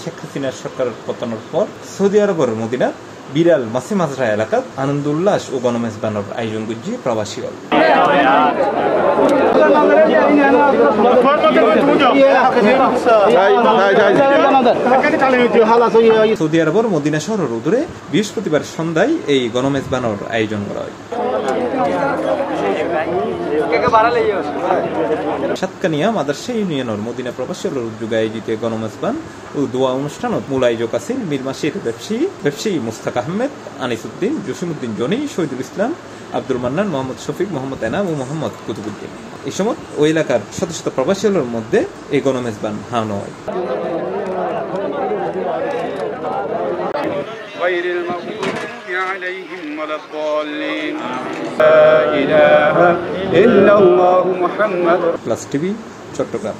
শেখ হাসিনার সরকারের পতনের পর সৌদি আরবের মদিনা বিরাল মাসি মাজরা এলাকাত আনন্দ উল্লাস ও গণমেজবানোর আয়োজন করছে প্রবাসী হল। সৌদি আরবের মদিনা শহরের উদরে বৃহস্পতিবার সন্ধ্যায় এই গণমেজবানোর আয়োজন করা হয়। সাতকানিয়া মাদ্রাসা ইউনিয়নের মদিনা প্রবাসী উদ্যোগে আয়োজিত গণমেজবান ও দোয়া অনুষ্ঠানত মূল আয়োজক আছেন মিরমাসির ব্যবসায়ী মুস্তাক আহমেদ, আনিসউদ্দিন, জসিমউদ্দিন জনি, শহীদুল ইসলাম, আব্দুল মান্নান, মোহাম্মদ শফিক, মোহাম্মদ এনাম ও মোহাম্মদ কুতুবুদ্দিন। এই সময় ওই এলাকার শত শত প্রবাসী মধ্যে এই গণমেজবান হানো হয়। Plus TV, Chittagong.